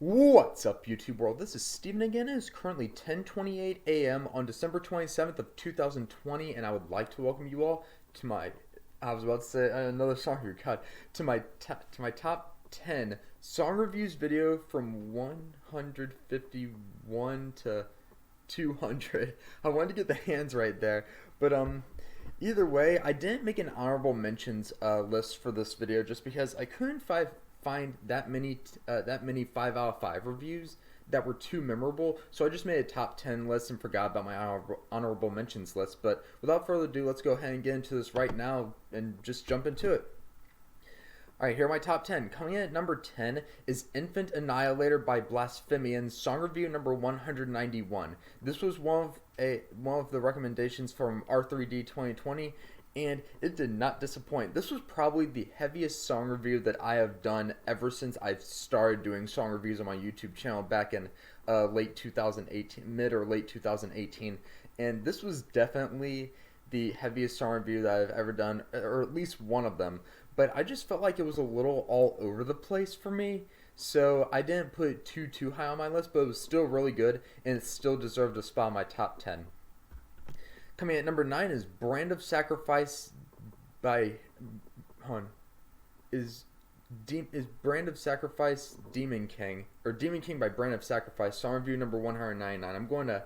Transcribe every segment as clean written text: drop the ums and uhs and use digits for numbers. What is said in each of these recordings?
What's up, YouTube world? This is Steven again. It is currently 10:28 a.m. on December 27th of 2020, and I would like to welcome you all to my, I was about to say another song review, God, to my top 10 song reviews video from 151 to 200. I wanted to get the hands right there, but either way, I didn't make an honorable mentions list for this video just because I couldn't find that many 5 out of 5 reviews that were too memorable. So I just made a top 10 list and forgot about my honorable mentions list. But without further ado, let's go ahead and get into this right now and just jump into it. Alright, here are my top 10. Coming in at number 10 is Annihilator by Blasphemian, song review number 191. This was one of the recommendations from R3D 2020, and it did not disappoint. This was probably the heaviest song review that I have done ever since I've started doing song reviews on my YouTube channel back in late 2018, mid or late 2018, and this was definitely the heaviest song review that I've ever done, or at least one of them. But I just felt like it was a little all over the place for me, so I didn't put it too high on my list, but it was still really good, and it still deserved a spot in my top 10. Coming at number 9 is Brand of Sacrifice by is Brand of Sacrifice Demon King, or Demon King by Brand of Sacrifice, song review number 199. I'm going to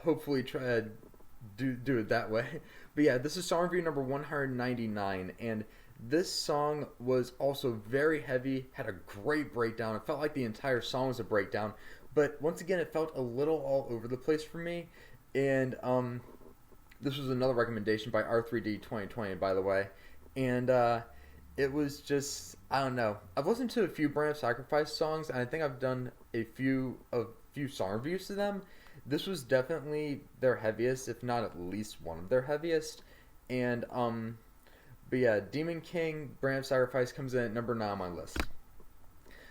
hopefully try to do it that way. But yeah, this is song review number 199, and this song was also very heavy, had a great breakdown. It felt like the entire song was a breakdown, but once again, it felt a little all over the place for me. And this was another recommendation by R3D 2020, by the way. And it was just, I don't know. I've listened to a few Brand of Sacrifice songs, and I think I've done a few song reviews to them. This was definitely their heaviest, if not at least one of their heaviest. And but yeah, Demon King, Brand of Sacrifice comes in at number 9 on my list.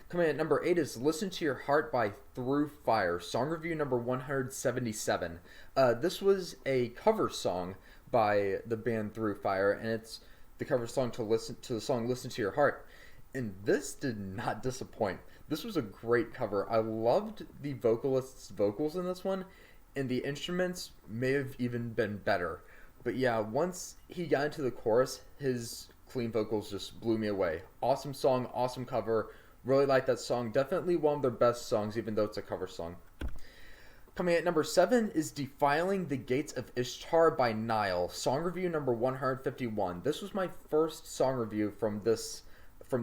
Coming in at number 8 is Listen to Your Heart by Through Fire, song review number 177. This was a cover song by the band Through Fire, and it's the cover song to the song Listen to Your Heart. And this did not disappoint. This was a great cover. I loved the vocalist's vocals in this one, and the instruments may have even been better. But yeah, once he got into the chorus, his clean vocals just blew me away. Awesome song, awesome cover. Really like that song. Definitely one of their best songs, even though it's a cover song. Coming at number 7 is Defiling the Gates of Ishtar by Nile, song review number 151. This was my first song review from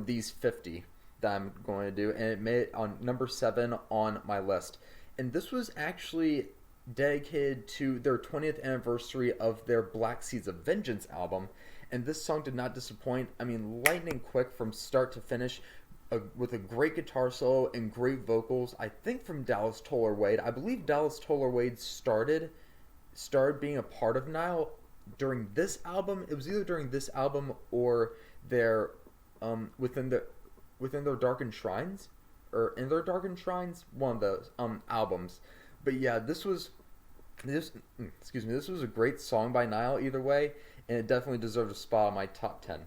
these 50 that I'm going to do, and it made it on number 7 on my list. And this was actually dedicated to their 20th anniversary of their Black Seeds of Vengeance album, and this song did not disappoint. I mean, lightning quick from start to finish, with a great guitar solo and great vocals. I think from Dallas Toller Wade. I believe Dallas Toller Wade started being a part of Nile during this album. It was either during this album or their within their Darkened Shrines, or in their Darkened Shrines, one of those albums. But yeah, this was a great song by Nile either way, and it definitely deserved a spot on my top 10.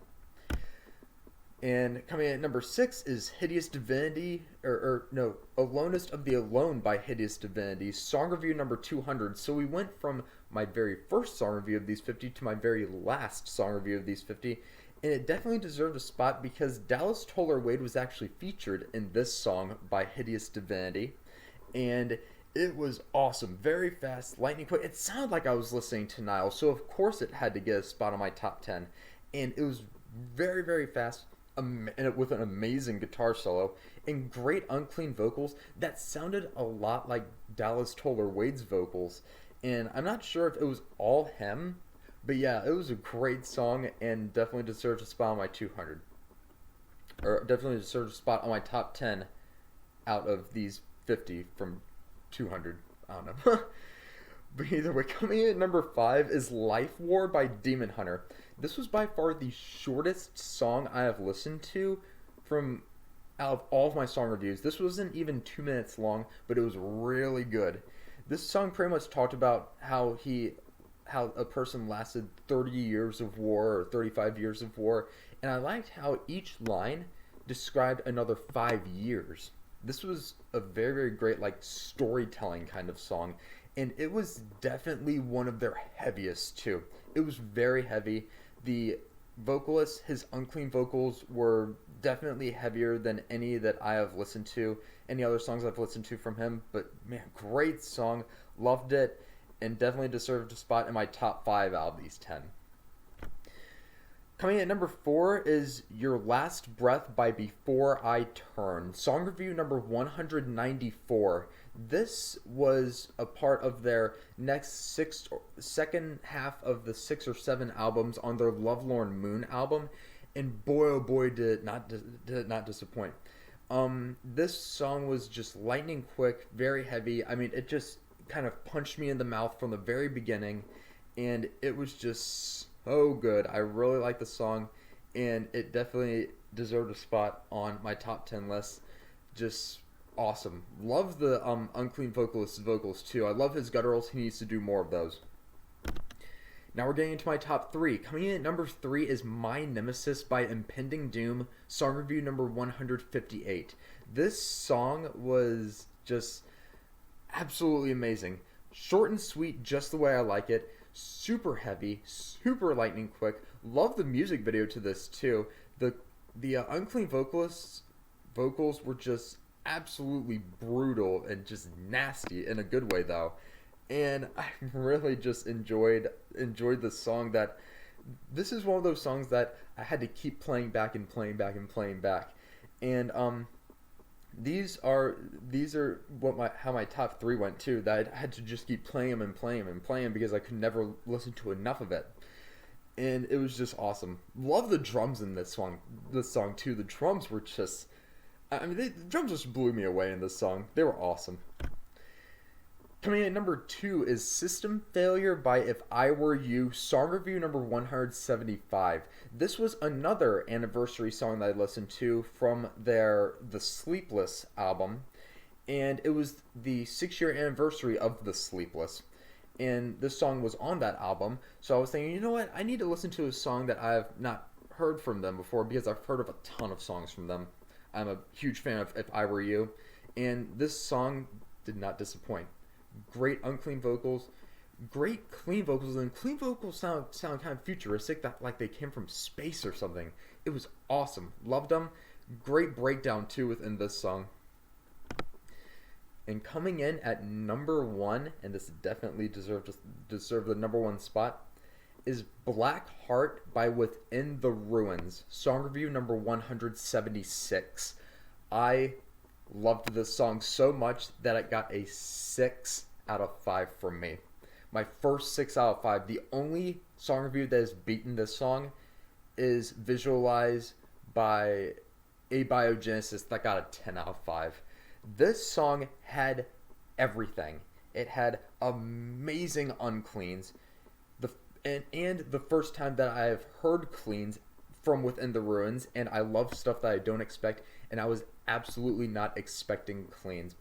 And coming in at number 6 is Hideous Divinity, Alonest of the Alone by Hideous Divinity, song review number 200. So we went from my very first song review of these 50 to my very last song review of these 50, and it definitely deserved a spot because Dallas Toller Wade was actually featured in this song by Hideous Divinity, and it was awesome. Very fast, lightning quick. It sounded like I was listening to Nile, so of course it had to get a spot on my top 10, and it was very fast, and with an amazing guitar solo and great unclean vocals that sounded a lot like Dallas Toller Wade's vocals. And I'm not sure if it was all him, but yeah, it was a great song and definitely deserves a spot on my 200. Or definitely deserves a spot on my top 10 out of these 50 from 200. I don't know. But either way, coming in at number 5 is LifeWar by Demon Hunter. This was by far the shortest song I have listened to out of all of my song reviews. This wasn't even 2 minutes long, but it was really good. This song pretty much talked about how a person lasted 30 years of war or 35 years of war, and I liked how each line described another 5 years. this was a very, very great, like, storytelling kind of song. And it was definitely one of their heaviest, too. It was very heavy. The vocalist, his unclean vocals were definitely heavier than any that I have listened to, any other songs I've listened to from him. But, man, great song. Loved it. And definitely deserved a spot in my top 5 out of these 10. Coming in at number 4 is Your Last Breath by Before I Turn. Song review number 194. This was a part of their second half of the 6 or 7 albums on their Lovelorn Moon album. And boy, oh boy, did it not disappoint. This song was just lightning quick, very heavy. I mean, it just kind of punched me in the mouth from the very beginning. And it was just so good. I really like the song, and it definitely deserved a spot on my top 10 list. Just awesome. Love the unclean vocalist's vocals too. I love his gutturals. He needs to do more of those. Now we're getting into my top 3. Coming in at number 3 is My Nemesis by Impending Doom, song review number 158. This song was just absolutely amazing. Short and sweet, just the way I like it. Super heavy, super lightning quick. Love the music video to this too. The unclean vocals were just absolutely brutal and just nasty in a good way though. And I really just enjoyed the song. That this is one of those songs that I had to keep playing back and playing back and playing back. And these are how my top 3 went too. That I had to just keep playing them and playing them and playing them because I could never listen to enough of it. And it was just awesome. Love the drums in this song too. The drums were just, the drums just blew me away in this song. They were awesome. Coming in at number 2 is System Failure by If I Were You, song review number 175. This was another anniversary song that I listened to from the Sleepless album, and it was the 6-year anniversary of the Sleepless, and this song was on that album. So I was thinking, you know what, I need to listen to a song that I have not heard from them before, because I've heard of a ton of songs from them. I'm a huge fan of If I Were You, and this song did not disappoint. Great unclean vocals, great clean vocals, and clean vocals sound kind of futuristic, that like they came from space or something. It was awesome. Loved them. Great breakdown too within this song. And coming in at number 1, and this definitely deserved the number 1 spot, is Black Heart by Within the Ruins, song review number 176. I loved this song so much that it got a 6 out of 5 from me. My first 6 out of 5. The only song review that has beaten this song is Visualize by Abiogenesis, that got a 10 out of 5. This song had everything. It had amazing uncleans. And the first time that I have heard cleans from Within the Ruins, and I love stuff that I don't expect, and I was absolutely not expecting cleans.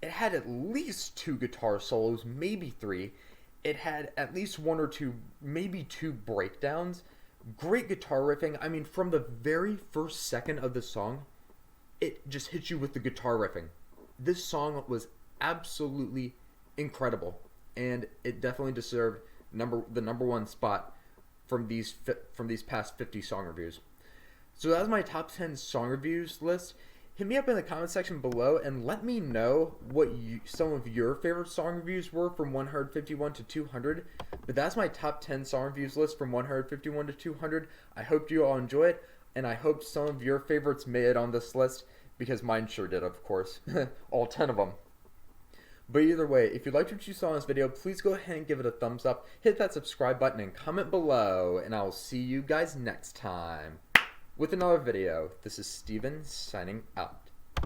It had at least 2 guitar solos, maybe 3. It had at least 1 or 2, maybe 2 breakdowns. Great guitar riffing. I mean, from the very first second of the song, it just hits you with the guitar riffing. This song was absolutely incredible, and it definitely deserved the number 1 spot from these past 50 song reviews. So that was my top 10 song reviews list. Hit me up in the comment section below and let me know what some of your favorite song reviews were from 151 to 200. But that's my top 10 song reviews list from 151 to 200. I hope you all enjoy it, and I hope some of your favorites made it on this list, because mine sure did, of course. All 10 of them. But either way, if you liked what you saw in this video, please go ahead and give it a thumbs up, hit that subscribe button, and comment below, and I will see you guys next time with another video. This is Steven signing out.